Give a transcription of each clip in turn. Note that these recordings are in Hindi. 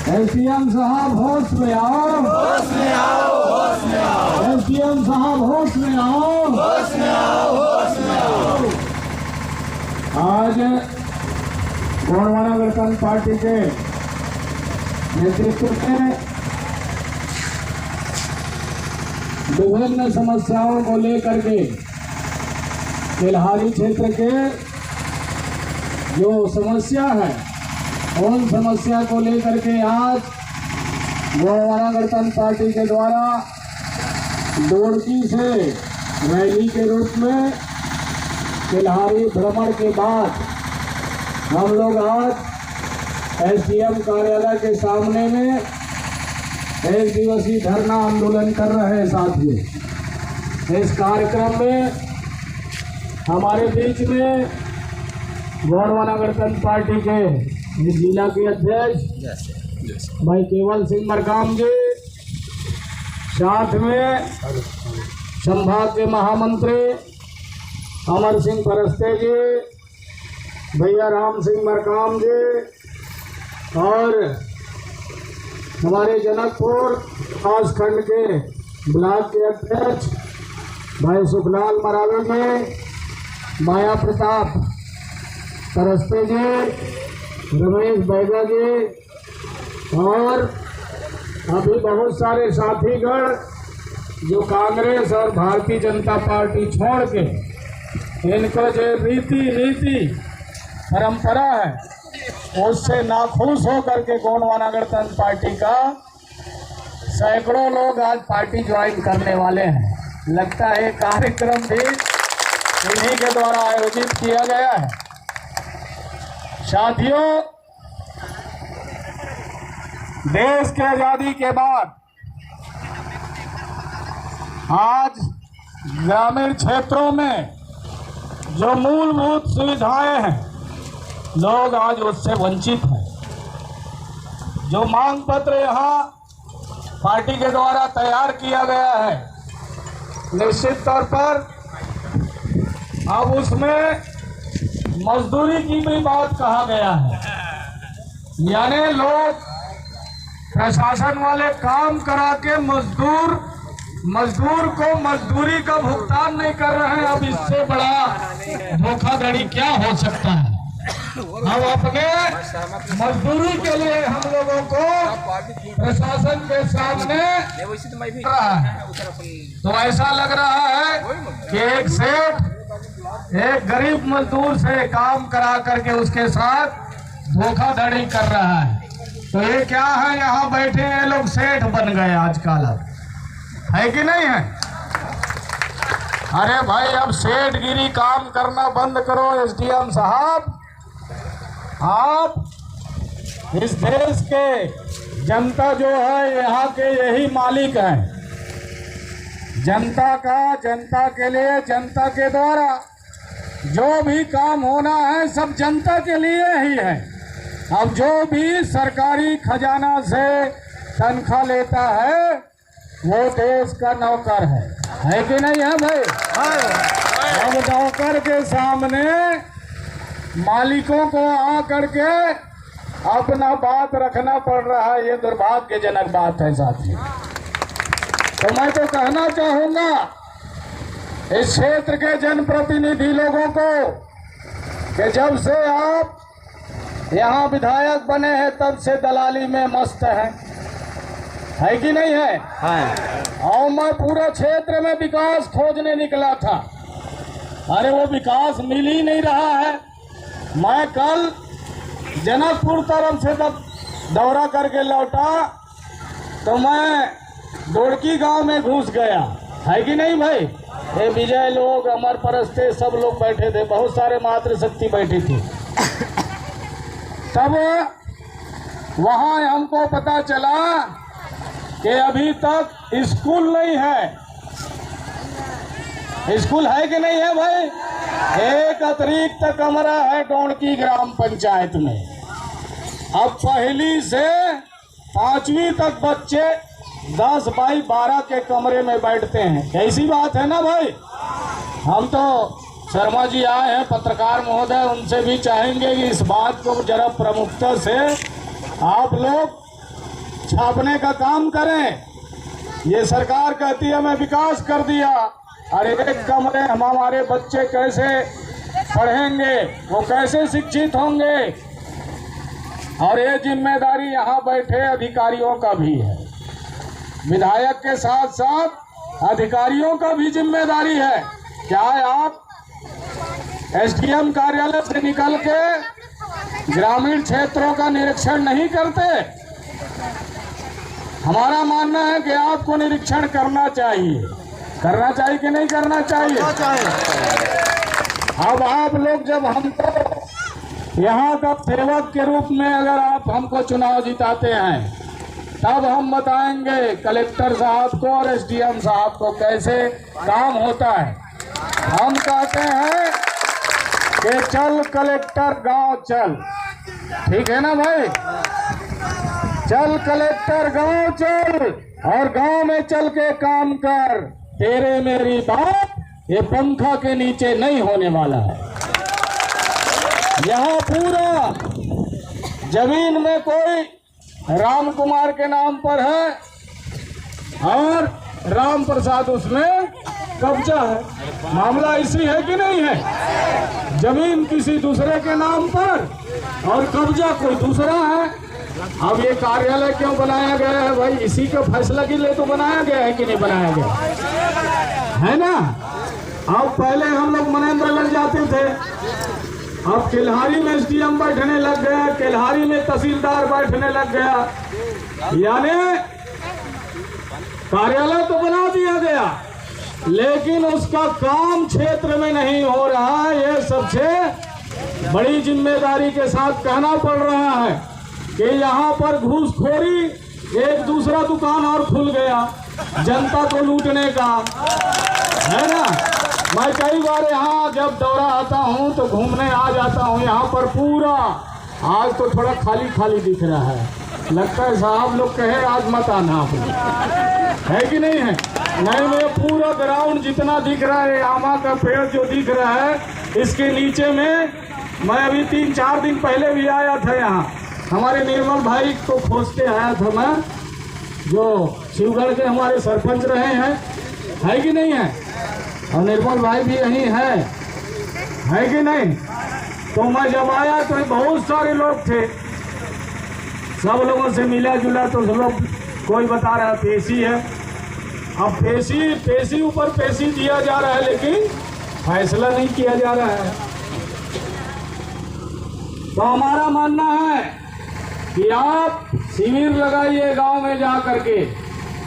एसडीएम साहब होश में आओ, होश में आओ, होश में आओ, एसडीएम साहब होश में आओ, होश में आओ, होश में आओ। आज गोंडवाना गणतंत्र पार्टी के नेतृत्व में विभिन्न समस्याओं को लेकर के तेल्हारी क्षेत्र के जो समस्या है उन समस्या को लेकर के आज गोंडवाना गणतंत्र पार्टी के द्वारा दोड़की से रैली के रूप में तेल्हारी भ्रमण के बाद हम लोग आज एसडीएम कार्यालय के सामने में एक दिवसीय धरना आंदोलन कर रहे हैं। साथियों, इस कार्यक्रम में हमारे बीच में गोंडवाना गणतंत्र पार्टी के जिला के अध्यक्ष भाई केवल सिंह मरकाम जी, साथ में संभाग के महामंत्री अमर सिंह परस्ते जी, भैया राम सिंह मरकाम जी और हमारे जनकपुर खास खंड के ब्लॉक के अध्यक्ष भाई सुखलाल मरावी जी, माया प्रताप परस्ते जी, रमेश बैगा जी और अभी बहुत सारे साथीगण जो कांग्रेस और भारतीय जनता पार्टी छोड़ के इनका जो रीति नीति परंपरा है उससे नाखुश होकर के गोंडवाना गणतंत्र पार्टी का सैकड़ों लोग आज पार्टी ज्वाइन करने वाले हैं। लगता है कार्यक्रम भी इन्हीं के द्वारा आयोजित किया गया है। साथियों, देश के आजादी के बाद आज ग्रामीण क्षेत्रों में जो मूलभूत सुविधाएं हैं लोग आज उससे वंचित हैं। जो मांग पत्र यहाँ पार्टी के द्वारा तैयार किया गया है, निश्चित तौर पर अब उसमें मजदूरी की भी बात कहा गया है। यानी लोग प्रशासन वाले काम करा के मजदूर को मजदूरी का भुगतान नहीं कर रहे हैं। अब इससे बड़ा धोखाधड़ी क्या हो सकता है। हम अपने मजदूरी के लिए हम लोगों को प्रशासन के सामने तो ऐसा लग रहा है कि एक सेठ एक गरीब मजदूर से काम करा करके उसके साथ धोखाधड़ी कर रहा है। तो ये क्या है, यहाँ बैठे ये लोग सेठ बन गए आजकल, है कि नहीं है? अरे भाई, अब सेठगिरी काम करना बंद करो। एसडीएम साहब, आप इस देश के जनता जो है यहाँ के यही मालिक हैं। जनता का, जनता के लिए, जनता के द्वारा जो भी काम होना है सब जनता के लिए ही है। अब जो भी सरकारी खजाना से तनख्वाह लेता है वो देश का नौकर है कि नहीं है भाई? अब नौकर के सामने मालिकों को आ करके अपना बात रखना पड़ रहा है। ये दुर्भाग्यजनक बात है साथी। तो मैं तो कहना चाहूंगा इस क्षेत्र के जनप्रतिनिधि लोगों को कि जब से आप यहाँ विधायक बने हैं तब से दलाली में मस्त है कि नहीं है? और मैं पूरा क्षेत्र में विकास खोजने निकला था। अरे वो विकास मिल ही नहीं रहा है। मैं कल जनकपुर तरफ से जब दौरा करके लौटा तो मैं दोड़की गांव में घुस गया, है कि नहीं भाई? ये विजय लोग, अमर परस्ते, सब लोग बैठे थे, बहुत सारे मातृशक्ति बैठी थी। तब वहाँ हमको पता चला कि अभी तक स्कूल नहीं है। स्कूल है कि नहीं है भाई? एक अतिरिक्त कमरा है डोड़की ग्राम पंचायत में। अब पहली से 5वीं तक बच्चे 10 बाई 12 के कमरे में बैठते हैं। कैसी बात है ना भाई? हम तो शर्मा जी आए हैं पत्रकार महोदय, उनसे भी चाहेंगे कि इस बात को जरा प्रमुखता से आप लोग छापने का काम करें। ये सरकार कहती है मैं विकास कर दिया, अरे एक कमरे हम हमारे बच्चे कैसे पढ़ेंगे, वो कैसे शिक्षित होंगे। और ये जिम्मेदारी यहाँ बैठे अधिकारियों का भी है, विधायक के साथ साथ अधिकारियों का भी जिम्मेदारी है। क्या आप एसडीएम कार्यालय से निकल के ग्रामीण क्षेत्रों का निरीक्षण नहीं करते? हमारा मानना है कि आपको निरीक्षण करना चाहिए। करना चाहिए कि नहीं करना चाहिए? अब आप लोग जब हमको यहाँ का सेवक के रूप में अगर आप हमको चुनाव जिताते हैं, तब हम बताएंगे कलेक्टर साहब को और एसडीएम साहब को कैसे काम होता है। हम कहते हैं कि चल कलेक्टर गांव चल, ठीक है ना भाई? चल कलेक्टर गांव चल और गांव में चल के काम कर। तेरे मेरी बात ये पंखा के नीचे नहीं होने वाला है। यहाँ पूरा जमीन में कोई राम कुमार के नाम पर है और राम प्रसाद उसमें कब्जा है। मामला इसी है कि नहीं है? जमीन किसी दूसरे के नाम पर और कब्जा कोई दूसरा है। अब ये कार्यालय क्यों बनाया गया है भाई? इसी के फैसला के लिए तो बनाया गया है कि नहीं बनाया गया है ना? अब पहले हम लोग मनेंद्र लग जाते थे, अब केल्हारी में एसडीएम बैठने लग गया, केल्हारी में तहसीलदार बैठने लग गया। यानी कार्यालय तो बना दिया गया, लेकिन उसका काम क्षेत्र में नहीं हो रहा है। ये सबसे बड़ी जिम्मेदारी के साथ कहना पड़ रहा है कि यहाँ पर घूसखोरी, एक दूसरा दुकान और खुल गया जनता को लूटने का, है ना? मैं कई बार यहाँ जब दौरा आता हूँ तो घूमने आ जाता हूँ, यहाँ पर पूरा आज तो थोड़ा खाली खाली दिख रहा है। लगता है साहब लोग कहे आज मत आना आप लोग, है कि नहीं है? नहीं, मैं पूरा ग्राउंड जितना दिख रहा है, आमा का पेड़ जो दिख रहा है, इसके नीचे में मैं अभी 3-4 दिन पहले भी आया था। यहाँ हमारे निर्मल भाई को खोजते आया था मैं, जो शिवगढ़ के हमारे सरपंच रहे हैं, है कि नहीं है? और निर्मल भाई भी यहीं है कि नहीं? तो मैं जब आया तो बहुत सारे लोग थे, सब लोगों से मिला जुला तो सब लोग कोई बता रहा पेशी है। अब पेशी ऊपर पेशी दिया जा रहा है, लेकिन फैसला नहीं किया जा रहा है। तो हमारा मानना है कि आप शिविर लगाइए गांव में जा करके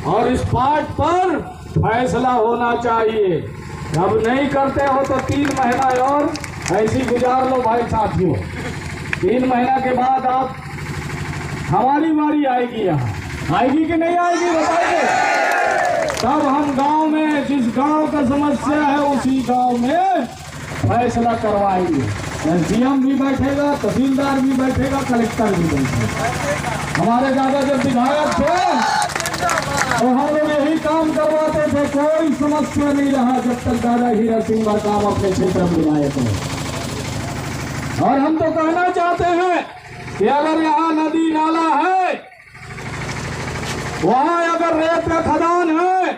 और इस पार्ट पर फैसला होना चाहिए। अब नहीं करते हो तो 3 महीना और ऐसी गुजार लो भाई साथियों। 3 महीना के बाद आप हमारी बारी आएगी, यहाँ आएगी कि नहीं आएगी बताइए? तब हम गांव में जिस गांव का समस्या है उसी गांव में फैसला करवाएंगे। एसडीएम भी बैठेगा, तहसीलदार भी बैठेगा, कलेक्टर भी बैठेगा। हमारे दादा जब विधायक थे तो हम लोग यही काम करवाते थे, कोई समस्या नहीं रहा जब तक दादा हीरा सिंह काम अपने क्षेत्र में विधायक हो। और हम तो कहना चाहते हैं कि अगर यहाँ नदी नाला है, वहाँ अगर रेत का खदान है,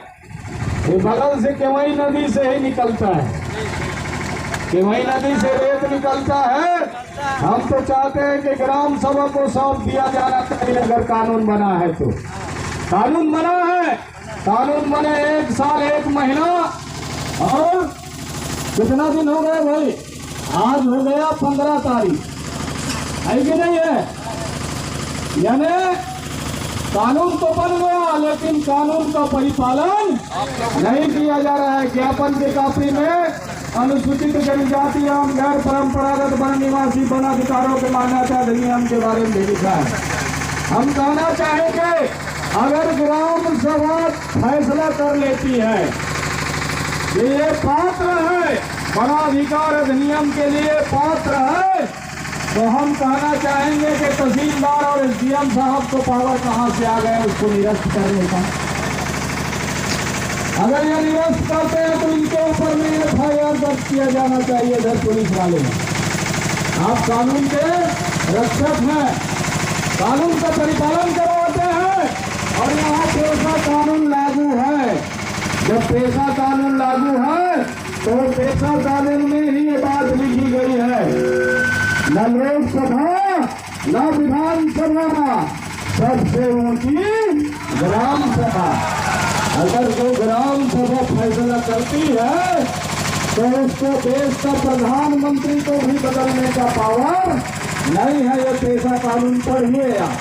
ये बगल से केवई नदी से ही निकलता है, केवई नदी से रेत निकलता है। हम तो चाहते हैं कि ग्राम सभा को सौंप दिया जाना चाहिए। अगर कानून बना है तो कानून बना है, कानून बने 1 साल 1 महीना और कितना दिन हो गए भाई? आज हो गया 15 तारीख, है कि नहीं है? यानी कानून तो बन गया, लेकिन कानून का परिपालन नहीं किया जा रहा है। ज्ञापन की कॉपी में अनुसूचित जनजाति एवं गैर परंपरागत वन निवासी वन अधिकारों के मान्यता अधिनियम के बारे में लिखा है। हम कहना चाहेंगे अगर ग्राम सभा फैसला कर लेती है कि ये पात्र है, वनाधिकार अधिनियम के लिए पात्र है, तो हम कहना चाहेंगे कि तहसीलदार और एसडीएम साहब को पावर कहां से आ गए उसको निरस्त करने का। अगर ये निरस्त करते हैं तो इनके ऊपर में एफआईआर दर्ज किया जाना चाहिए। इधर पुलिस वाले आप कानून के रक्षक हैं, कानून का परिपालन करवाते चाहते हैं और यहाँ पेशा कानून लागू है। जब पेशा कानून लागू है तो पेशा कानून में ही ये बात लिखी गई है, न लोकसभा न विधानसभा, सबसे ऊंची ग्राम सभा। अगर जो ग्राम सभा फैसला करती है तो उसको देश का प्रधानमंत्री को भी बदलने का पावर नहीं है। ये पेशा कानून पढ़िए आप।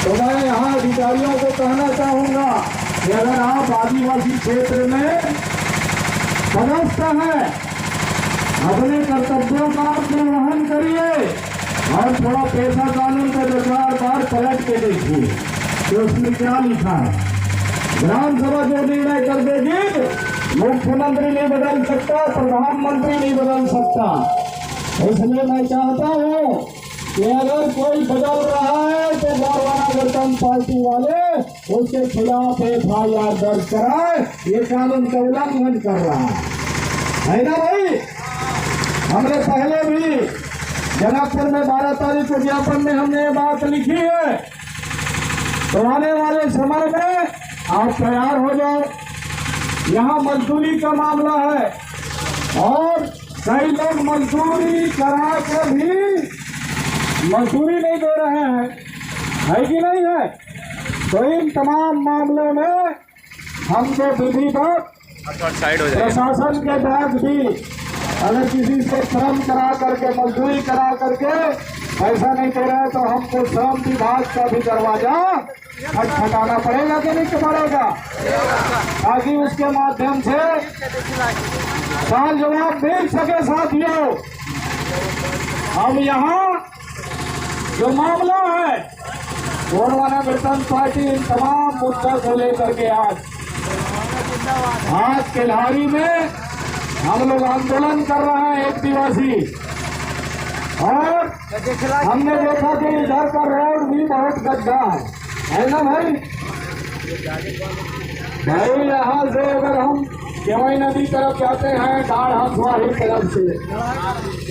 तो मैं यहाँ अधिकारियों को कहना चाहूंगा कि अगर आप आदिवासी क्षेत्र में पदस्थ हैं, अपने कर्तव्यों का निर्वहन करिए और थोड़ा पेशा कानून को 2-4 बार पलट के देखिए कि उसमें क्या लिखा है। ग्राम सभा जो निर्णय कर देगी, मुख्यमंत्री नहीं बदल सकता, प्रधानमंत्री नहीं बदल सकता। इसलिए मैं चाहता हूँ कि अगर कोई बदल रहा है तो गौरवाना गणतंत्र पार्टी वाले उसके खिलाफ FIR दर्ज कराए। ये कानून का उल्लंघन कर रहा है ना भाई। हमने पहले भी जनकपुर में 12 तारीख को ज्ञापन में हमने ये बात लिखी है। तो आने वाले समय में आप तैयार हो जाओ। यहाँ मजदूरी का मामला है और कई लोग मजदूरी करा के भी मजदूरी नहीं दे रहे हैं, है कि नहीं है। तो इन तमाम मामलों में हमको विधिवत प्रशासन के तहत भी अगर किसी से श्रम करा करके मजदूरी करा करके पैसा नहीं दे रहे तो हमको श्रम विभाग का भी दरवाजा खटखटाना पड़ेगा कि नहीं पड़ेगा, ताकि उसके माध्यम से सवाल जवाब मिल सके। साथियों, अब यहाँ जो मामला है, गौरवाना गणतंत्र पार्टी इन तमाम मुद्दों को लेकर के आज केल्हारी में हम लोग आंदोलन कर रहे हैं एक दिवसीय। और हमने देखा कि इधर का रोड भी बहुत गड्ढा है ना भाई। भाई यहाँ से अगर हम केवई नदी तरफ जाते हैं, डाढ़ हंसवाही तरफ से,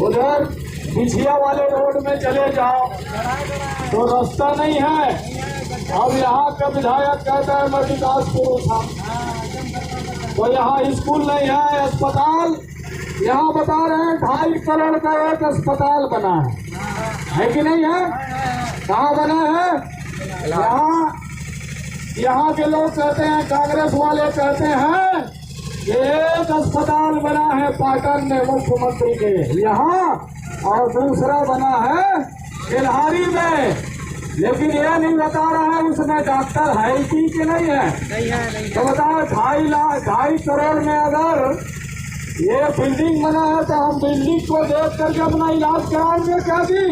उधर बिछिया वाले रोड में चले जाओ तो रास्ता नहीं है। अब यहाँ का विधायक कहता है मैं विकासपुर उठा, तो यहाँ स्कूल नहीं है, अस्पताल यहाँ बता रहे हैं 2.5 करोड़ का एक अस्पताल बना है कि नहीं है। कहाँ बना है? यहाँ के लोग कहते हैं, कांग्रेस वाले कहते हैं एक अस्पताल बना है पाटन में मुख्यमंत्री के यहाँ और दूसरा बना है केल्हारी में, लेकिन ये नहीं बता रहा है उसमें डॉक्टर है कि नहीं है। तो बताओ 2.5 करोड़ में अगर ये बिल्डिंग बना है तो हम बिल्डिंग को देख करके अपना इलाज कराएंगे क्या जी?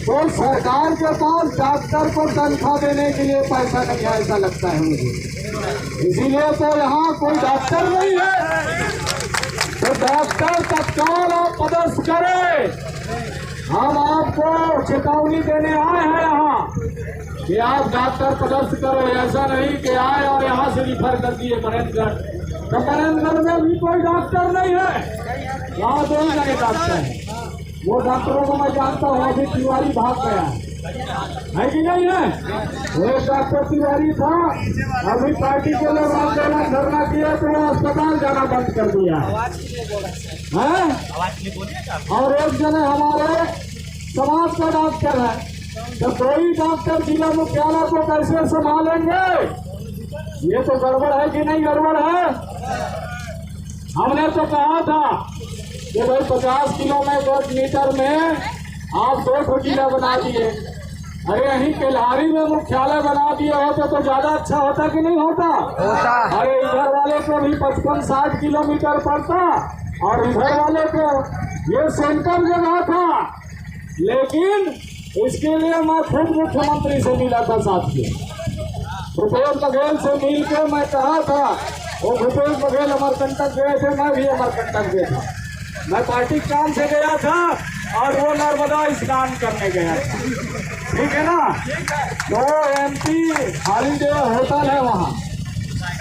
तो सरकार के पास डॉक्टर को तनख्वाह देने के लिए पैसा नहीं है, ऐसा लगता है मुझे। इसीलिए तो यहाँ कोई डॉक्टर नहीं है। तो डॉक्टर तत्काल आप पदस्थ करें। हम आपको चेतावनी देने आए हैं यहाँ कि आप डॉक्टर पदस्थ करो। ऐसा नहीं कि आए और यहाँ से रिफर कर दिए महेंद्रगढ़। तो महेंद्रगढ़ में भी कोई डॉक्टर नहीं है, यहाँ 2 जने डॉक्टर हैं। वो डॉक्टरों को मैं जानता हूँ, अभी तिवारी भाग गया है कि नहीं है। एक डॉक्टर तिवारी था, अभी पार्टी के लोग आंदोलन धरना किया तो वो अस्पताल जाना बंद कर दिया है। और एक जने हमारे समाज का डॉक्टर है। तो कोई डॉक्टर जिला मुख्यालय को कैसे संभालेंगे? ये तो गड़बड़ है कि नहीं गड़बड़ है। हमने तो कहा था कि भाई 50 किलोमीटर में आप 2 जिला बना दिए। अरे यहीं केल्हारी में मुख्यालय बना दिए होते तो ज्यादा अच्छा होता कि नहीं होता? अरे इधर वाले को भी 55-60 किलोमीटर पड़ता और इधर वाले को ये सेंटर जगह था। लेकिन इसके लिए मैं खुद मुख्यमंत्री से मिला था साथियों, भूपेश बघेल से मिल के मैं कहा था। वो भूपेश बघेल अमरकंटक गए थे, मैं भी अमरकंटक गया था। मैं पार्टी काम से गया था और वो नर्मदा स्नान करने गया था, ठीक है ना। तो MP हॉलीडे होटल है वहाँ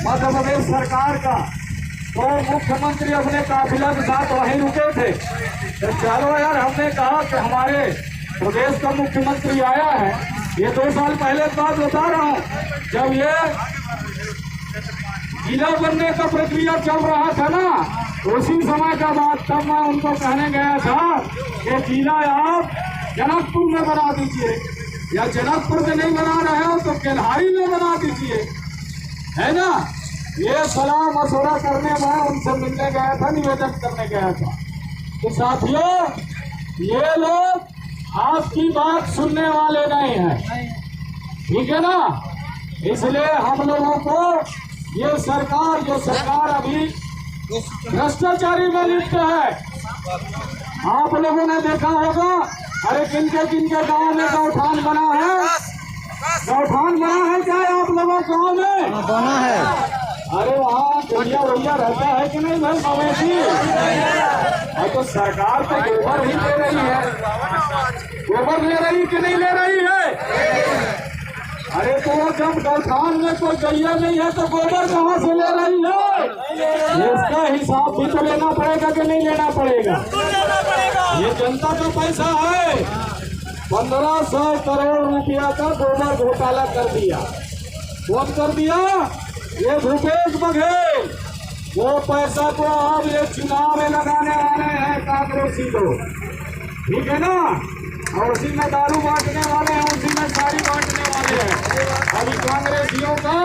मध्य प्रदेश सरकार का, तो मुख्यमंत्री अपने काफिला के साथ वहीं रुके थे। तो चलो यार, हमने कहा कि हमारे प्रदेश का मुख्यमंत्री आया है ये 2 साल पहले की बात बता रहा हूँ, जब ये जिला बनने का प्रक्रिया चल रहा था ना, उसी समय का बात, तब मैं उनको कहने गया था कि जिला आप जनकपुर में बना दीजिए, या जनकपुर में नहीं बना रहे हो तो केल्हारी में बना दीजिए, है ना। ये सलाह मशवरा करने में उनसे मिलने गया था, निवेदन करने गया था। तो साथियों, ये लोग आपकी बात सुनने वाले नहीं हैं, ठीक है ना। इसलिए हम लोगों को ये सरकार, जो सरकार अभी भ्रष्टाचारी में लिप्त है, आप लोगों ने देखा होगा, अरे किनके किनके गांव में गौठान बना है, गौठान बना है क्या आप लोगों के गाँव में? बना है। अरे वहाँ गैया वैया रहता है कि नहीं भाई, मवेशी? और तो सरकार तो गोबर ही ले रही है, गोबर ले रही कि नहीं ले रही है? अरे तो जब गौठान में कोई गैया नहीं है तो गोबर कहाँ से ले रही है? इसका हिसाब भी तो लेना पड़ेगा कि नहीं लेना पड़ेगा? ये जनता का पैसा है। 1500 करोड़ रुपया का गोबर घोटाला कर दिया। कौन कर दिया? ये भूपेश बघेल। वो पैसा को अब ये चुनाव में लगाने वाले हैं कांग्रेसी लोग, ठीक है ना। और उसी में दारू बांटने वाले हैं, उसी में साड़ी बांटने वाले हैं। अभी कांग्रेसियों का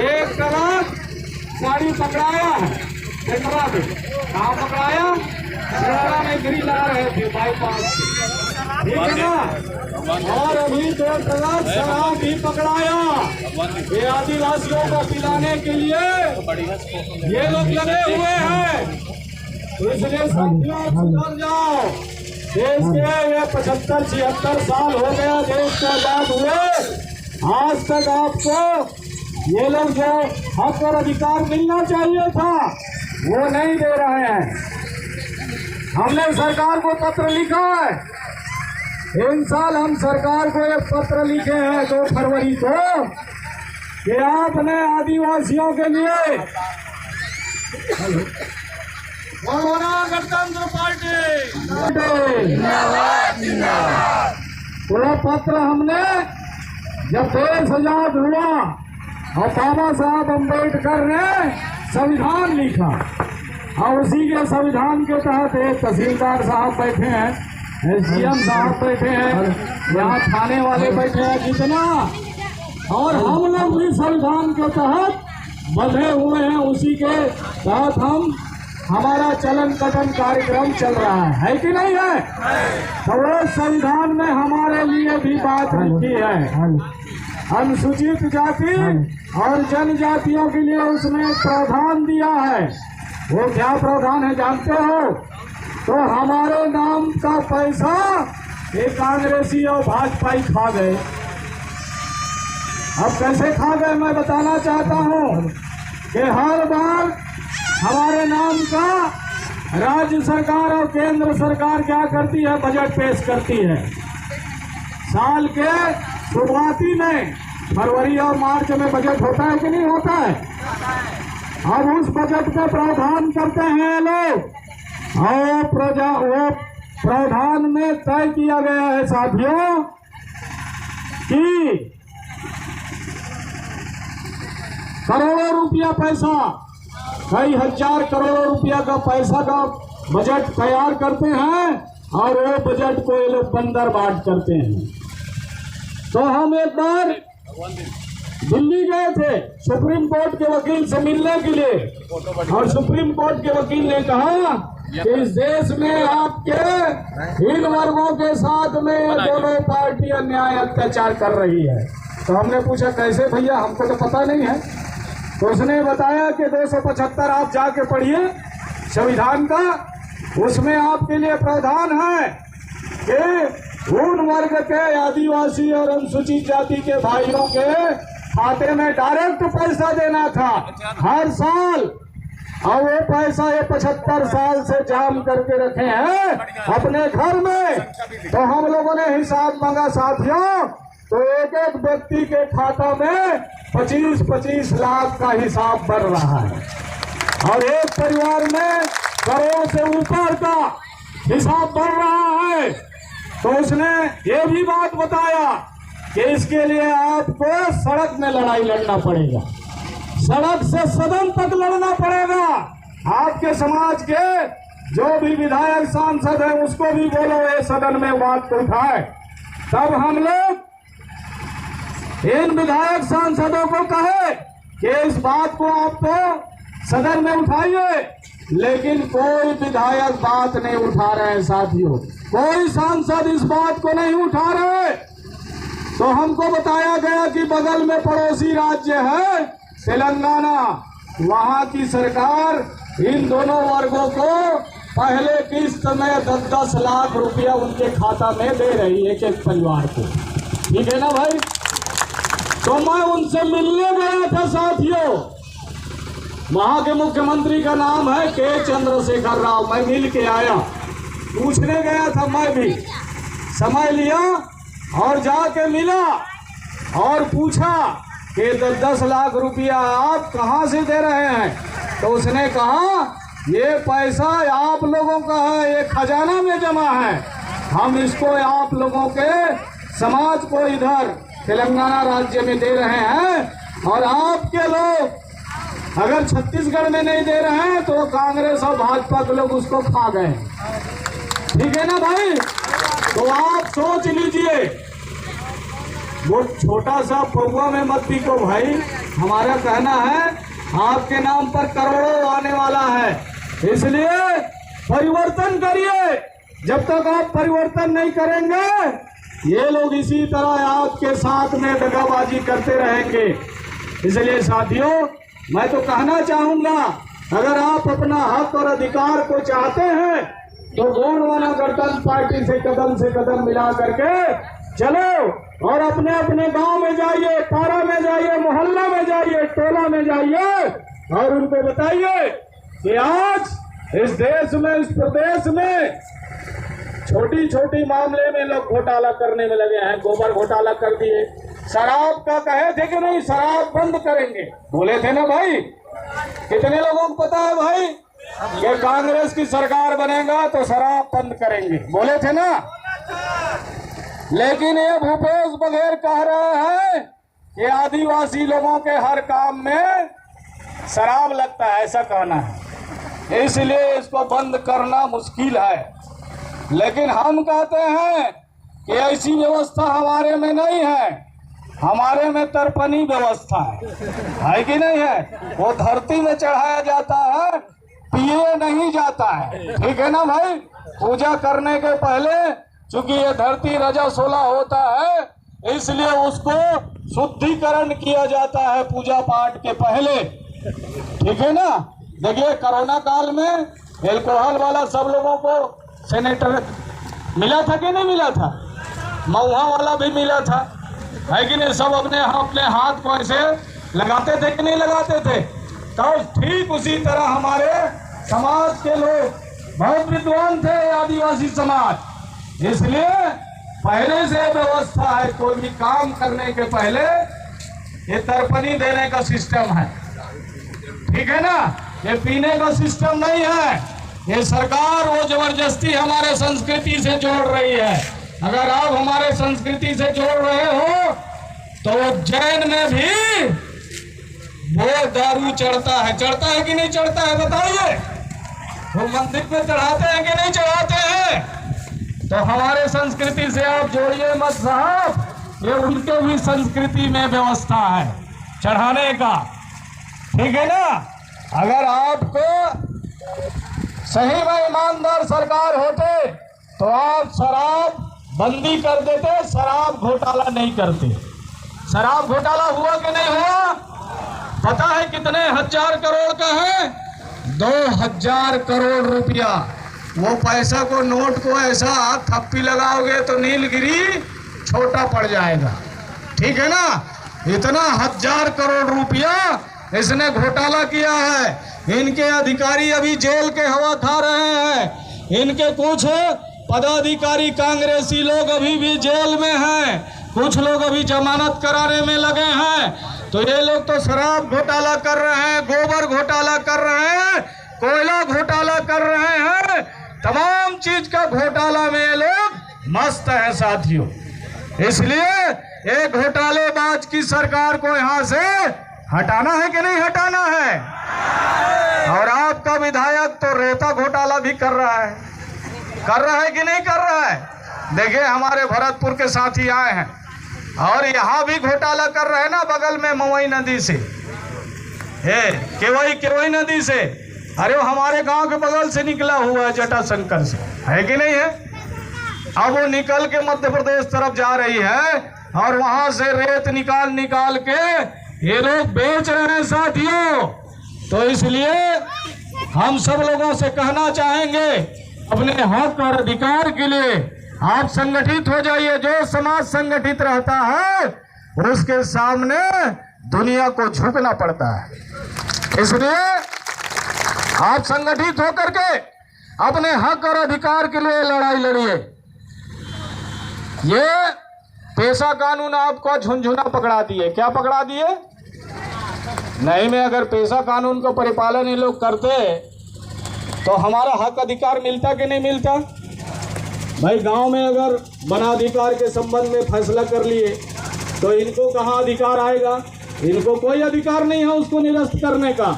एक तरफ साड़ी पकड़ाया है सेंट्रा में, कहाँ पकड़ाया? सेंट्रा में गिरी लगा रहे थे बाईपास से, ठीक है ना। और अभी 2 तरफ शराब भी पकड़ाया, ये आदिवासियों को पिलाने के लिए ये लोग लगे हुए हैं। तो इसलिए साथियों, सुधर जाओ। देश के ये 75-76 साल हो गया देश को आजाद हुए, आज तक आपको ये लोग जो हक और अधिकार मिलना चाहिए था वो नहीं दे रहे हैं। हमने सरकार को पत्र लिखा है, इन साल हम सरकार को एक पत्र लिखे हैं 2 फरवरी को, कि आपने आदिवासियों के लिए गणतंत्र पार्टी पूरा पत्र हमने, जब देश आजाद हुआ और बाबा साहब अम्बेडकर ने संविधान लिखा, और उसी के संविधान के तहत एक तहसीलदार साहब बैठे हैं, एसडीएम साहब बैठे हैं, यहाँ थाने वाले बैठे हैं जितना, और हम लोग भी संविधान के तहत बंधे हुए हैं, उसी के तहत हमारा चलन कटन कार्यक्रम चल रहा है कि नहीं है? तो वो संविधान में हमारे लिए भी बात लिखी है, अनुसूचित जाति और जनजातियों के लिए उसमें प्रावधान दिया है। वो क्या प्रावधान है जानते हो? तो हमारे नाम का पैसा ये कांग्रेसी और भाजपा खा गए। अब कैसे खा गए मैं बताना चाहता हूँ कि हर बार हमारे नाम का राज्य सरकार और केंद्र सरकार क्या करती है? बजट पेश करती है। साल के शुरुआती में फरवरी और मार्च में बजट होता है कि नहीं होता है? अब उस बजट का प्रावधान करते हैं लोग, और वो प्रावधान में तय किया गया है साथियों कि करोड़ों रुपया पैसा, कई हजार करोड़ रुपया का पैसा का बजट तैयार करते हैं, और वो बजट को ये लोग बंदर बांट करते हैं। तो हम एक बार दिल्ली गए थे सुप्रीम कोर्ट के वकील से मिलने के लिए, और सुप्रीम कोर्ट के वकील ने कहा कि इस देश में आपके इन वर्गों के साथ में दोनों पार्टी अन्याय अत्याचार कर रही है। तो हमने पूछा कैसे भैया, हमको तो पता नहीं है। तो उसने बताया कि 275 आप जाके पढ़िए संविधान का, उसमें आपके लिए प्रावधान है कि उन वर्ग के आदिवासी और अनुसूचित जाति के भाइयों के खाते में डायरेक्ट पैसा देना था हर साल, और वो पैसा ये 75 साल से जाम करके रखे हैं अपने घर में। तो हम लोगों ने हिसाब मांगा साथियों, तो एक एक व्यक्ति के खाता में 25-25 लाख का हिसाब बढ़ रहा है, और एक परिवार में करोड़ से ऊपर का हिसाब बढ़ रहा है। तो उसने ये भी बात बताया कि इसके लिए आपको सड़क में लड़ाई लड़ना पड़ेगा, सड़क से सदन तक लड़ना पड़ेगा। आपके समाज के जो भी विधायक सांसद है उसको भी बोलो ये सदन में बात को उठाए। तब हम लोग इन विधायक सांसदों को कहे कि इस बात को आप तो सदन में उठाइए, लेकिन कोई विधायक बात नहीं उठा रहे हैं साथियों, कोई सांसद इस बात को नहीं उठा रहे। तो हमको बताया गया कि बगल में पड़ोसी राज्य है तेलंगाना, वहां की सरकार इन दोनों वर्गों को पहले किस्त में 10-10 लाख रुपया उनके खाता में दे रही है एक परिवार को। ठीक है ना भाई? तो मैं उनसे मिलने गया था साथियों, वहां के मुख्यमंत्री का नाम है के चंद्रशेखर राव। मैं मिल के आया, पूछने गया था, मैं भी समय लिया और जाके मिला और पूछा कि 10-10 लाख रुपया आप कहाँ से दे रहे हैं? तो उसने कहा ये पैसा आप लोगों का है, ये खजाना में जमा है, हम इसको आप लोगों के समाज को इधर तेलंगाना राज्य में दे रहे हैं, और आपके लोग अगर छत्तीसगढ़ में नहीं दे रहे हैं तो कांग्रेस और भाजपा के लोग उसको खा गए। ठीक है ना भाई? तो आप सोच लीजिए, वो छोटा सा पौवा में मत पीको भाई। हमारा कहना है आपके नाम पर करोड़ों आने वाला है, इसलिए परिवर्तन करिए। जब तक आप परिवर्तन नहीं करेंगे ये लोग इसी तरह आपके साथ में दगाबाजी करते रहेंगे। इसलिए साथियों, मैं तो कहना चाहूंगा, अगर आप अपना हक और अधिकार को चाहते हैं तो गोंडवाना गणतंत्र पार्टी से कदम मिला करके चलो और अपने अपने गांव में जाइए, पारा में जाइए, मोहल्ला में जाइए, टोला में जाइए और उनको बताइए कि आज इस देश में, इस प्रदेश में छोटी छोटी मामले में लोग घोटाला करने में लगे हैं। गोबर घोटाला कर दिए, शराब का कहे थे कि नहीं शराब बंद करेंगे, बोले थे ना भाई? कितने लोगों को पता है भाई कि कांग्रेस की सरकार बनेगा तो शराब बंद करेंगे, बोले थे ना? लेकिन ये भूपेश बघेल कह रहे हैं कि आदिवासी लोगों के हर काम में शराब लगता है, ऐसा कहना है, इसलिए इसको बंद करना मुश्किल है। लेकिन हम कहते हैं कि ऐसी व्यवस्था हमारे में नहीं है, हमारे में तर्पणी व्यवस्था है कि नहीं है? वो धरती में चढ़ाया जाता है, पिए नहीं जाता है। ठीक है ना भाई? पूजा करने के पहले, चूंकि ये धरती रजस्वला होता है, इसलिए उसको शुद्धिकरण किया जाता है पूजा पाठ के पहले। ठीक है ना? देखिए कोरोना काल में एल्कोहल वाला सब लोगों को सैनिटाइजर मिला था कि नहीं मिला था? महुआ वाला भी मिला था, है कि नहीं? सब अपने हाथ को ऐसे लगाते थे कि नहीं लगाते थे? तो ठीक उसी तरह हमारे समाज के लोग बहुत विद्वान थे, आदिवासी समाज, इसलिए पहले से व्यवस्था है, कोई भी काम करने के पहले ये तर्पणी देने का सिस्टम है। ठीक है ना? ये पीने का सिस्टम नहीं है, ये सरकार वो जबरदस्ती हमारे संस्कृति से जोड़ रही है। अगर आप हमारे संस्कृति से जोड़ रहे हो तो जैन में भी वो दारू चढ़ता है कि नहीं चढ़ता है? बताइए, वो मंदिर में चढ़ाते हैं कि नहीं चढ़ाते हैं? तो हमारे संस्कृति से आप जोड़िए मत साहब, ये उनके भी संस्कृति में व्यवस्था है चढ़ाने का। ठीक है ना? अगर आपको सही में ईमानदार सरकार होते तो आप शराब बंदी कर देते, शराब घोटाला नहीं करते। शराब घोटाला हुआ कि नहीं हुआ? पता है कितने हजार करोड़ का है? 2000 करोड़ रुपया। वो पैसा को, नोट को ऐसा थप्पी लगाओगे तो नीलगिरी छोटा पड़ जाएगा। ठीक है ना? इतना 1000 करोड़ रुपया इसने घोटाला किया है। इनके अधिकारी अभी जेल के हवा खा रहे हैं, इनके कुछ पदाधिकारी कांग्रेसी लोग अभी भी जेल में हैं, कुछ लोग अभी जमानत कराने में लगे हैं। तो ये लोग तो शराब घोटाला कर रहे हैं, गोबर घोटाला कर रहे हैं, कोयला घोटाला कर रहे हैं, तमाम चीज का घोटाला में ये लोग मस्त है साथियों। इसलिए एक घोटालेबाज की सरकार को यहां से हटाना है कि नहीं हटाना है? और आपका विधायक तो रेता घोटाला भी कर रहा है कि नहीं कर रहा है? देखिए हमारे भरतपुर के साथी आए हैं और यहाँ भी घोटाला कर रहे हैं ना, बगल में मवई नदी से, केवई नदी से। अरे वो हमारे गांव के बगल से निकला हुआ है, जटाशंकर से, है कि नहीं है? अब वो निकल के मध्य प्रदेश तरफ जा रही है और वहां से रेत निकाल के ये लोग बेच रहे हैं साथियों। तो इसलिए हम सब लोगों से कहना चाहेंगे, अपने हक और अधिकार के लिए आप संगठित हो जाइए। जो समाज संगठित रहता है उसके सामने दुनिया को झुकना पड़ता है। इसलिए आप संगठित होकर के अपने हक और अधिकार के लिए लड़ाई लड़िए। ये पेशा कानून आपको झुनझुना पकड़ा दिए। क्या पकड़ा दिए? नहीं में अगर पेशा कानून का परिपालन ये लोग करते तो हमारा हक अधिकार मिलता कि नहीं मिलता? भाई गांव में अगर वनाधिकार के संबंध में फैसला कर लिए तो इनको कहाँ अधिकार आएगा? इनको कोई अधिकार नहीं है उसको निरस्त करने का।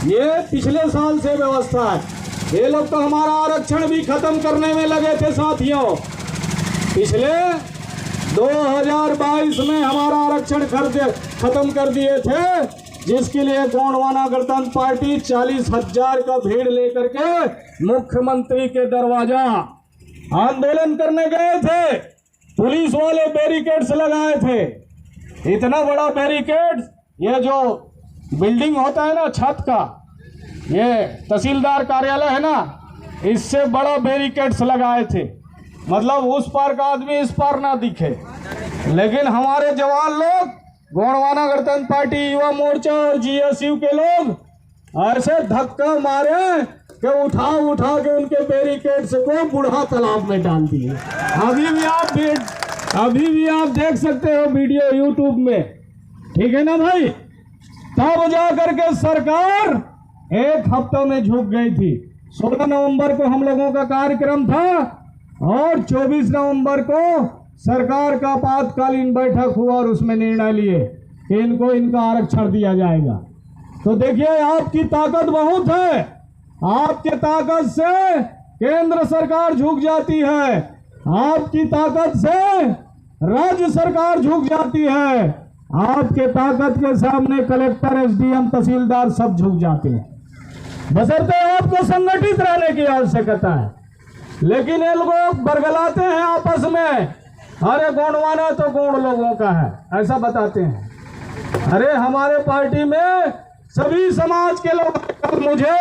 ये पिछले साल से व्यवस्था है। ये लोग तो हमारा आरक्षण भी खत्म करने में लगे थे साथियों। पिछले 2022 में हमारा आरक्षण खत्म कर दिए थे, जिसके लिए गोंडवाना गणतंत्र पार्टी 40,000 का भीड़ लेकर के मुख्यमंत्री के दरवाजा आंदोलन करने गए थे। पुलिस वाले बैरिकेड्स लगाए थे, इतना बड़ा बैरिकेड, ये जो बिल्डिंग होता है ना छत का, ये तहसीलदार कार्यालय है ना, इससे बड़ा बैरिकेड्स लगाए थे, मतलब उस पार का आदमी इस पार ना दिखे। लेकिन हमारे जवान लोग, गोंडवाना गणतंत्र पार्टी युवा मोर्चा और जीएसयू के लोग ऐसे धक्का मारे कि उठा के उनके बैरिकेड्स को बूढ़ा तालाब में डाल दिए। अभी भी आप देख सकते हो वीडियो यूट्यूब में, ठीक है ना भाई? तब जा करके सरकार एक हफ्ते में झुक गई थी। 16 नवंबर को हम लोगों का कार्यक्रम था और 24 नवंबर को सरकार का आपातकालीन बैठक हुआ और उसमें निर्णय लिए कि इनको इनका आरक्षण दिया जाएगा। तो देखिए आपकी ताकत बहुत है, आपके ताकत से केंद्र सरकार झुक जाती है, आपकी ताकत से राज्य सरकार झुक जाती है, आपके ताकत के सामने कलेक्टर, एसडीएम, तहसीलदार सब झुक जाते हैं। बशर्ते आपको संगठित रहने की आवश्यकता है। लेकिन ये लोग बरगलाते हैं आपस में, अरे गोंडवाना तो गोंड लोगों का है, ऐसा बताते हैं। अरे हमारे पार्टी में सभी समाज के लोग। कल मुझे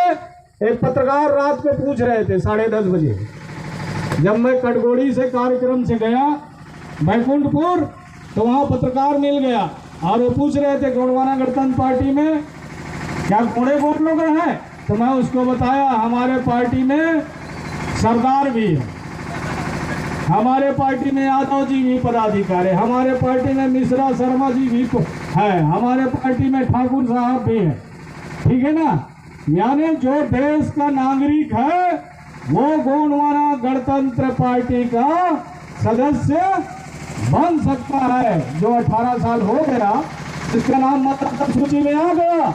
एक पत्रकार रात को पूछ रहे थे 10:30 बजे, जब मैं कटगोड़ी से कार्यक्रम से गया बैकुंठपुर, तो वहाँ पत्रकार मिल गया और वो पूछ रहे थे गोंडवाना गणतंत्र पार्टी में क्या गोंड लोग हैं? तो मैं उसको बताया हमारे पार्टी में सरदार भी है, हमारे पार्टी में यादव जी भी पदाधिकारी है, हमारे पार्टी में मिश्रा शर्मा जी भी है, हमारे पार्टी में ठाकुर साहब भी है, ठीक है ना? यानी जो देश का नागरिक है वो गोंडवाना गणतंत्र पार्टी का सदस्य बन सकता है। जो 18 साल हो गया, जिसका नाम मतदाता सूची में आ गया,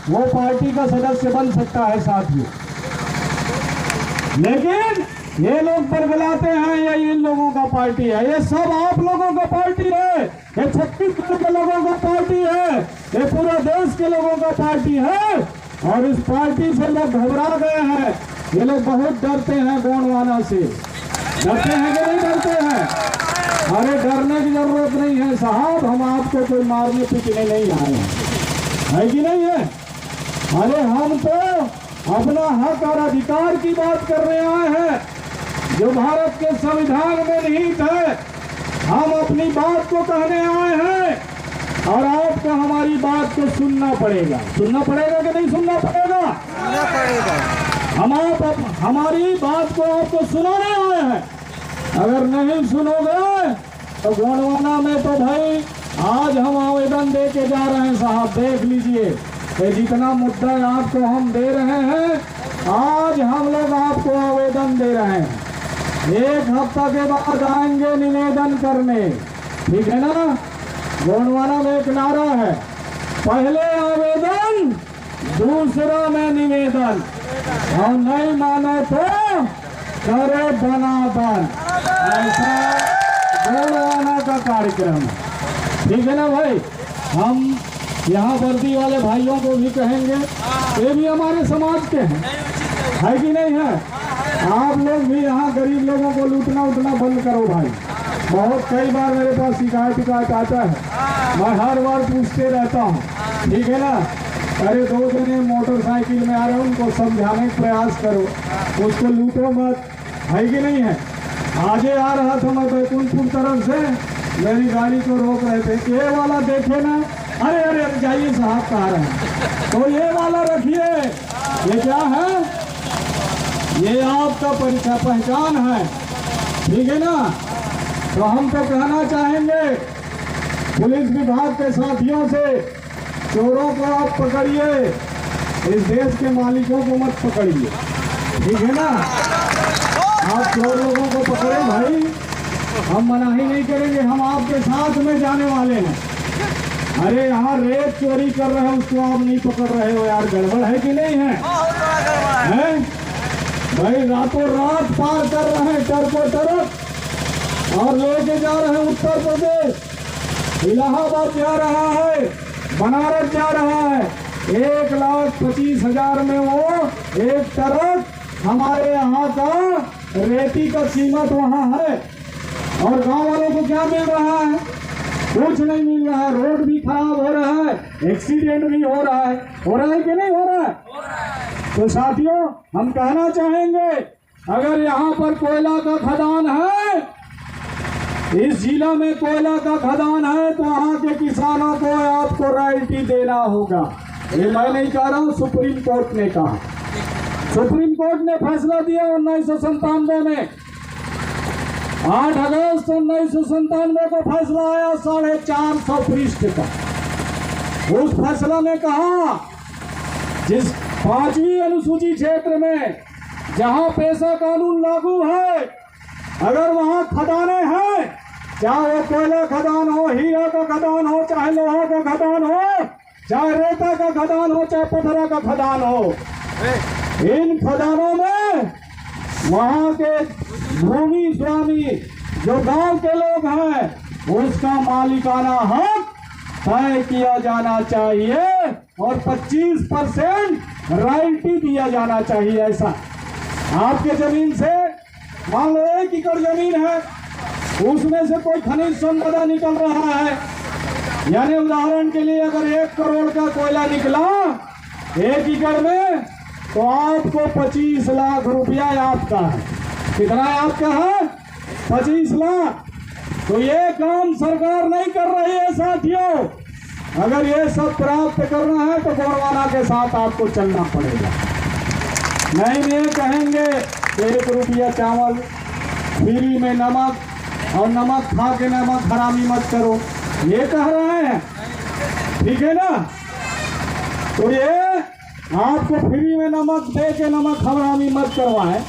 वो पार्टी का सदस्य बन सकता है साथियों। लेकिन ये लोग बरगलाते हैं ये इन लोगों का पार्टी है, ये सब आप लोगों का पार्टी है, ये छत्तीसगढ़ के लोगों का पार्टी है, ये पूरे देश के लोगों का पार्टी है। और इस पार्टी से लोग घबरा गए हैं, ये लोग बहुत डरते हैं गोंडवाना से। डरते हैं कि नहीं डरते हैं? अरे डरने की जरूरत नहीं है साहब, हम आपको कोई मारने पीटने नहीं आए हैं, है कि नहीं है? अरे हम तो अपना हक और अधिकार की बात करने आए हैं, जो भारत के संविधान में निहित है। हम अपनी बात को कहने आए हैं और आपको हमारी बात को सुनना पड़ेगा। सुनना पड़ेगा कि नहीं सुनना पड़ेगा? सुनना पड़ेगा। हम हमारी बात को आपको सुनाने आए हैं। अगर नहीं सुनोगे तो गोंडवाना में तो भाई आज हम आवेदन दे के जा रहे हैं साहब, देख लीजिए ये जितना मुद्दा आपको हम दे रहे हैं, आज हम लोग आपको आवेदन दे रहे हैं। 1 हफ्ता के बाद आएंगे निवेदन करने, ठीक है ना? गोंडवाना में एक नारा है, पहले आवेदन दूसरा में निवेदन, और नहीं मानो तो करे बनादन। ऐसा गोंडवाना का कार्यक्रम है। ठीक है ना भाई। हम यहाँ वर्दी वाले भाइयों को भी कहेंगे, ये भी हमारे समाज के हैं, है कि नहीं है। आप लोग भी यहाँ गरीब लोगों को लूटना उतना बंद करो भाई। बहुत कई बार मेरे पास शिकायत आता है, मैं हर बार पूछते रहता हूँ, ठीक है ना। अरे 2 जने मोटरसाइकिल में आ रहे हैं, उनको समझाने का प्रयास करो, उसको लूटो मत, है कि नहीं है। आगे आ रहा था मैं बैकुंठपुर तरफ से, मेरी गाड़ी को रोक रहे थे, ये वाला देखे ना, अरे अरे अरे जाइए साहब कहाँ रहे हैं, तो ये वाला रखिए, ये क्या है, ये आपका परिचय पहचान है, ठीक है ना। तो हम तो कहना चाहेंगे पुलिस विभाग के साथियों से, चोरों को आप पकड़िए, इस देश के मालिकों को मत पकड़िए, ठीक है ना। आप चोर लोगों को पकड़े भाई, हम मना ही नहीं करेंगे, हम आपके साथ में जाने वाले हैं। अरे यहाँ रेत चोरी कर रहे हैं, उसको आप नहीं पकड़ रहे हो यार, गड़बड़ है कि नहीं है, हैं? भाई रातों रात पार कर रहे हैं टरको तरफ, और लेके जा रहे हैं उत्तर प्रदेश, इलाहाबाद जा रहा है, बनारस जा रहा है, 1,25,000 में वो एक ट्रक। हमारे यहाँ का रेती का कीमत वहाँ है, और गांव वालों को क्या मिल रहा है, कुछ नहीं मिल रहा है। रोड भी खराब हो रहा है, एक्सीडेंट भी हो रहा है कि नहीं हो रहा है। तो साथियों, हम कहना चाहेंगे, अगर यहाँ पर कोयला का खदान है, इस जिला में कोयला का खदान है, तो यहाँ के किसानों को आपको रॉयल्टी देना होगा। ये मैं नहीं कह रहा हूँ, सुप्रीम कोर्ट ने कहा। सुप्रीम कोर्ट ने फैसला दिया 1997 में, 8 अगस्त 1997 को फैसला आया 450 पृष्ठ का। उस फैसला में कहा, जिस 5वीं अनुसूची क्षेत्र में जहां पेशा कानून लागू है, अगर वहां खदानें हैं, चाहे वो कोयला खदान हो, हीरा का खदान हो, चाहे लोहा का खदान हो, चाहे रेता का खदान हो, चाहे पथरा का खदान हो, इन खदानों में वहां के भूमि स्वामी जो गांव के लोग हैं, उसका मालिकाना हक तय किया जाना चाहिए, और 25% रॉयल्टी दिया जाना चाहिए। ऐसा आपके जमीन से, मान लो 1 एकड़ जमीन है, उसमें से कोई खनिज संपदा निकल रहा है, यानी उदाहरण के लिए अगर 1 करोड़ का कोयला निकला 1 एकड़ में, तो आपको 25 लाख रुपया आपका है। कितना आपका है? 25 लाख। तो ये काम सरकार नहीं कर रही है साथियों। अगर ये सब प्राप्त करना है तो गोंडवाना के साथ आपको चलना पड़ेगा। नहीं ये कहेंगे 1 रुपया चावल, फ्री में नमक, और नमक खा के नमक हरामी मत करो, ये कह रहे हैं, ठीक है ना। तो ये आपको फ्री में नमक दे के नमक हरामी मत करवाएं।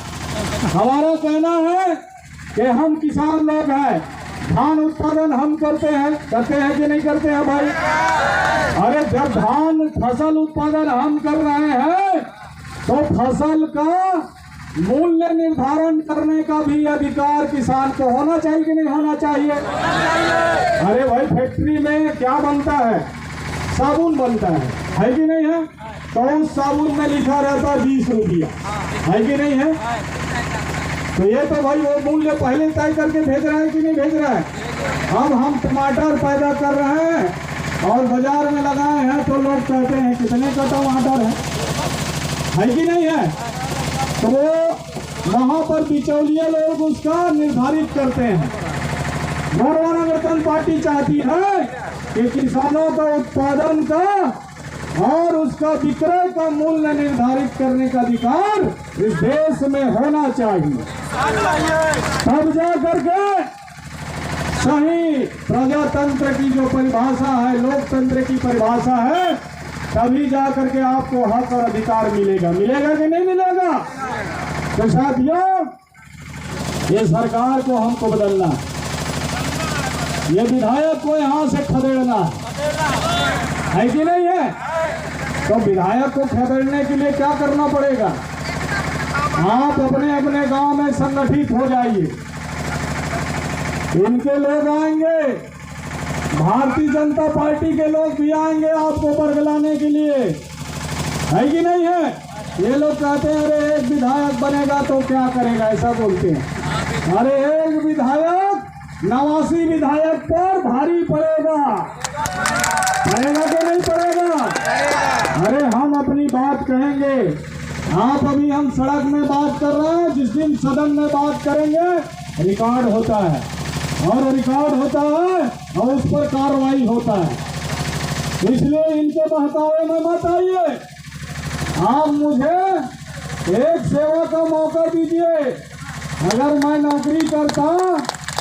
हमारा कहना है कि हम किसान लोग हैं, धान उत्पादन हम करते हैं कि नहीं करते हैं भाई? अरे जब धान फसल उत्पादन हम कर रहे हैं, तो फसल का मूल्य निर्धारण करने का भी अधिकार किसान को होना चाहिए कि नहीं होना चाहिए? अरे भाई फैक्ट्री में क्या बनता है? साबुन बनता है कि नहीं है? तो उस साबुन में लिखा रहता है 20 रुपया, है कि नहीं है? तो ये तो भाई वो मूल्य पहले तय करके भेज रहा है कि नहीं भेज रहा है? अब हम टमाटर पैदा कर रहे हैं और बाजार में लगाए हैं, तो लोग कहते हैं कितने का टमाटर है कि नहीं है? तो वो वहाँ पर बिचौलिए लोग उसका निर्धारित करते हैं। गोंडवाना गणतंत्र पार्टी चाहती है कि किसानों का उत्पादन का और उसका विक्रय का मूल्य निर्धारित करने का अधिकार इस देश में होना चाहिए। तब जा करके सही प्रजातंत्र की जो परिभाषा है, लोकतंत्र की परिभाषा है, तभी जा करके आपको हक और अधिकार मिलेगा। मिलेगा कि नहीं मिलेगा? तो साथियों, ये सरकार को हमको बदलना है। ये विधायक को यहाँ से खदेड़ना है कि नहीं है? तो विधायक को खदेड़ने के लिए क्या करना पड़ेगा? आप अपने अपने गांव में संगठित हो जाइए। इनके लोग आएंगे, भारतीय जनता पार्टी के लोग भी आएंगे आपको बरगलाने के लिए, है कि नहीं है? ये लोग कहते हैं अरे एक विधायक बनेगा तो क्या करेगा, ऐसा बोलते हैं। अरे एक विधायक 89 विधायक पर भारी पड़ेगा, पड़ेगा कि नहीं पड़ेगा? अरे हम अपनी बात कहेंगे, आप अभी हम सड़क में बात कर रहे हैं, जिस दिन सदन में बात करेंगे रिकॉर्ड होता है, और रिकॉर्ड होता है और उस पर कार्रवाई होता है। इसलिए इनके बहकावे में मत आइए। आप मुझे एक सेवा का मौका दीजिए। अगर मैं नौकरी करता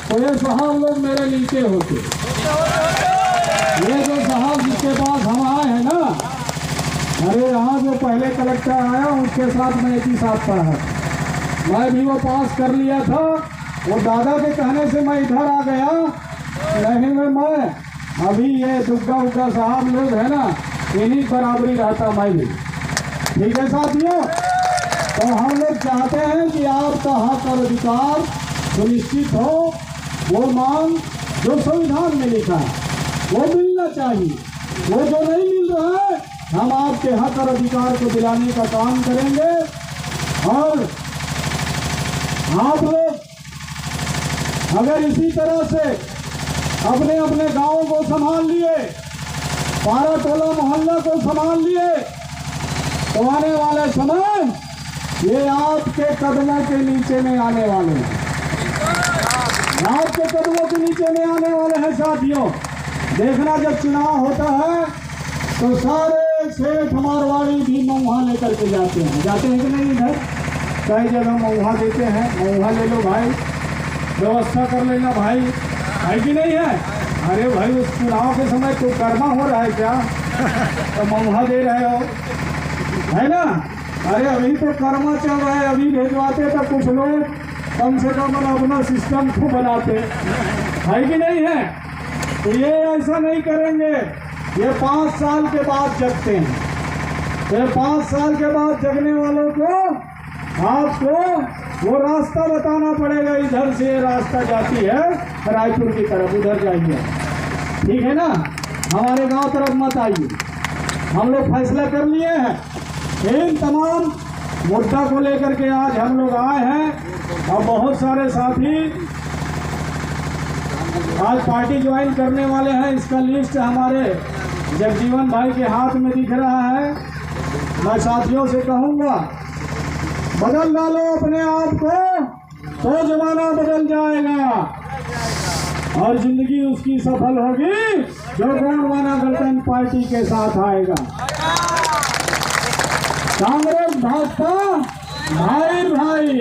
तो ये साहब लोग मेरे नीचे होते। ये जो साहब जिसके पास हम आए हैं ना, अरे यहाँ जो पहले कलेक्टर आया उसके साथ मैं एक ही साथ पढ़ा, मैं भी वो पास कर लिया था। वो दादा के कहने से मैं इधर आ गया, नहीं मैं अभी ये दुग्गा उग्गा साहब लोग है ना, इन्हीं बराबरी रहता मैं भी। ठीक है साथियों, तो हम लोग चाहते हैं कि आपका हक और अधिकार सुनिश्चित हो। वो मांग जो संविधान में लिखा है वो मिलना चाहिए। वो जो नहीं मिल रहा है हम आपके हक और अधिकार को दिलाने का काम करेंगे। और आप लोग अगर इसी तरह से अपने अपने गांवों को संभाल लिए, पारा टोला मोहल्ला को संभाल लिए, तो आने वाले समय ये आपके कदमों के नीचे में आने वाले हैं, आपके कदमों के नीचे में आने वाले हैं। साथियों देखना, जब चुनाव होता है तो सारे सेठ मारवाड़ी भी महुआ लेकर के जाते हैं कि नहीं? इधर कई जगह महुआ देते हैं, महुआ ले लो भाई, व्यवस्था कर लेना भाई, है कि नहीं है? अरे भाई उस चुनाव के समय तो कर्मा हो रहा है क्या? तो महुआ दे रहे हो, है ना? अरे अभी तो कर्मा चल रहा है, अभी भेजवाते तो कुछ लोग कम से कम अपना सिस्टम को बनाते, है कि नहीं है? तो ये ऐसा नहीं करेंगे। ये 5 साल के बाद जगते हैं। ये 5 साल के बाद जगने वालों को आपको वो रास्ता बताना पड़ेगा। इधर से रास्ता जाती है रायपुर की तरफ, उधर जाइए, ठीक है ना? हमारे गांव तरफ मत आइए। हम लोग फैसला कर लिए हैं। इन तमाम मुद्दा को लेकर के आज हम लोग आए हैं और बहुत सारे साथी आज पार्टी ज्वाइन करने वाले हैं। इसका लिस्ट हमारे जगजीवन भाई के हाथ में दिख रहा है। मैं साथियों से कहूँगा बदल डालो अपने आप को, तो जमाना बदल जाएगा और जिंदगी उसकी सफल होगी जो गोंडवाना गणतंत्र पार्टी के साथ आएगा। कांग्रेस भाजपा भाई भाई,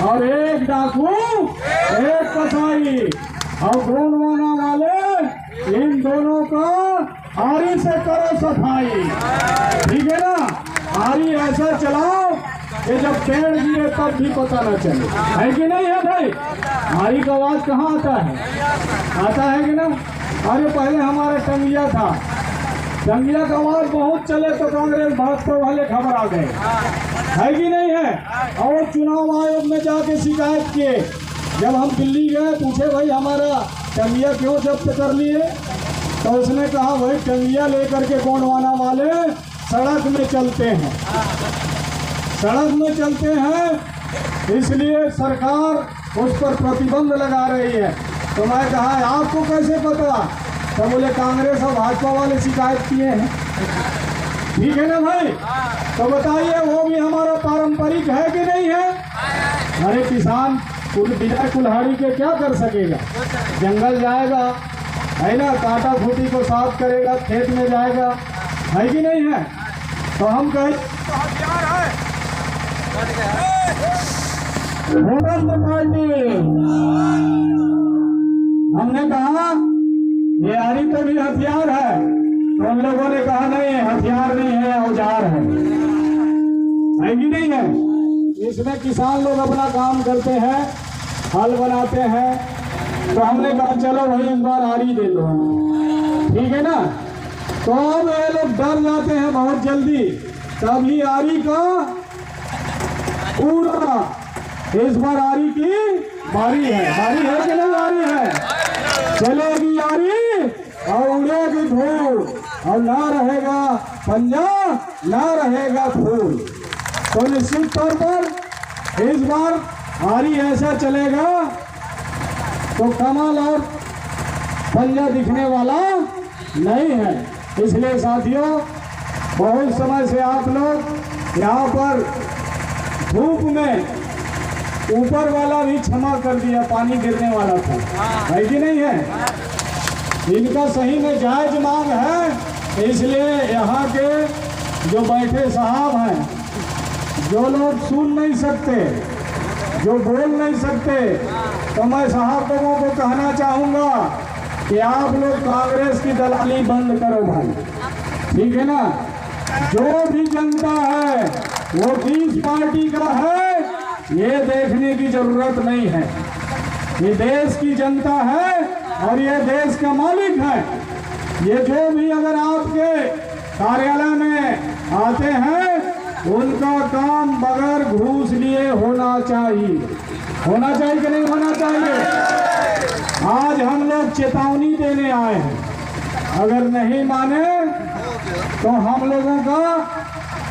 और एक डाकू एक कसाई, और गोंडवाना वाले इन दोनों का आरी से करो सफाई, ठीक है ना? आरी ऐसा चलाओ कि जब पेड़ गिरे तब भी पता न चले, है कि नहीं है भाई? आरी का आवाज कहाँ आता है? आता है कि ना? अरे पहले हमारा टंगिया था, टंगिया का आवाज बहुत चले तो कांग्रेस भाजपा वाले खबर आ गए, है कि नहीं है? और चुनाव आयोग में जाके शिकायत किए। जब हम दिल्ली गए पूछे भाई हमारा टंगिया क्यों जब्त कर लिए, तो उसने कहा भाई टंगिया लेकर के गोंडवाना वाले सड़क में चलते हैं, सड़क में चलते हैं, इसलिए सरकार उस पर प्रतिबंध लगा रही है। तो मैं कहा आपको कैसे पता? तो बोले कांग्रेस और भाजपा वाले शिकायत किए हैं, ठीक है ना भाई? तो बताइए वो भी हमारा पारंपरिक है कि नहीं है? अरे किसान बिना कुल्हाड़ी के क्या कर सकेगा? जंगल जाएगा, है ना, कांटा खूंटी को साफ करेगा, खेत में जाएगा, है कि नहीं है? तो हम कहें पार्टी, हमने कहा ये आरी तो भी हथियार है, तो हम लोगों ने कहा नहीं हथियार नहीं है, औजार है कि नहीं है? इसमें किसान लोग अपना काम करते हैं, हल बनाते हैं, तो हमने कहा चलो भाई इस बार आरी दे दो, ठीक है ना। तो अब ये लोग डर जाते हैं बहुत जल्दी, तभी आरी का पूरा इस बार आरी की बारी है कि नहीं बारी है। चलेगी आरी और उड़ेगी धूल, और ना रहेगा पंजा ना रहेगा फूल। तो निश्चित तौर पर इस बार आरी ऐसा चलेगा तो कमल और पंजा दिखने वाला नहीं है। इसलिए साथियों, बहुत समय से आप लोग यहाँ पर धूप में ऊपर वाला भी क्षमा कर दिया, पानी गिरने वाला था, है कि नहीं है। इनका सही में जायज मांग है, इसलिए यहाँ के जो बैठे साहब हैं, जो लोग सुन नहीं सकते, जो बोल नहीं सकते, तो मैं साहब लोगों को कहना चाहूँगा कि आप लोग कांग्रेस की दलाली बंद करो भाई, ठीक है ना। जो भी जनता है वो किस पार्टी का है ये देखने की जरूरत नहीं है। ये देश की जनता है और ये देश का मालिक है। ये जो भी अगर आपके कार्यालय में आते हैं उनका काम बगैर घूस लिए होना चाहिए कि नहीं होना चाहिए। आज हम लोग चेतावनी देने आए हैं, अगर नहीं माने तो हम लोगों का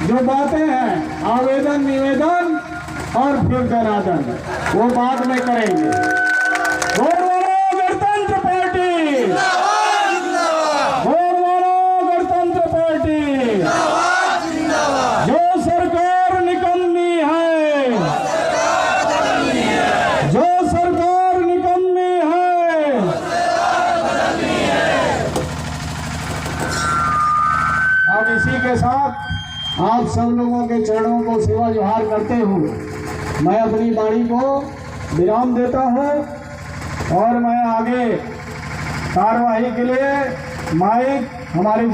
जो बातें हैं आवेदन निवेदन और फिर जनार्दन वो बाद में करेंगे। गणतंत्र पार्टी, गणतंत्र पार्टी, जो सरकार निकम्मी है, जो सरकार निकम्मी है। अब इसी के साथ आप सब लोगों के चरणों को सेवा जोहार करते हुए मैं अपनी वाणी को विराम देता हूँ और मैं आगे कार्यवाही के लिए माइक हमारे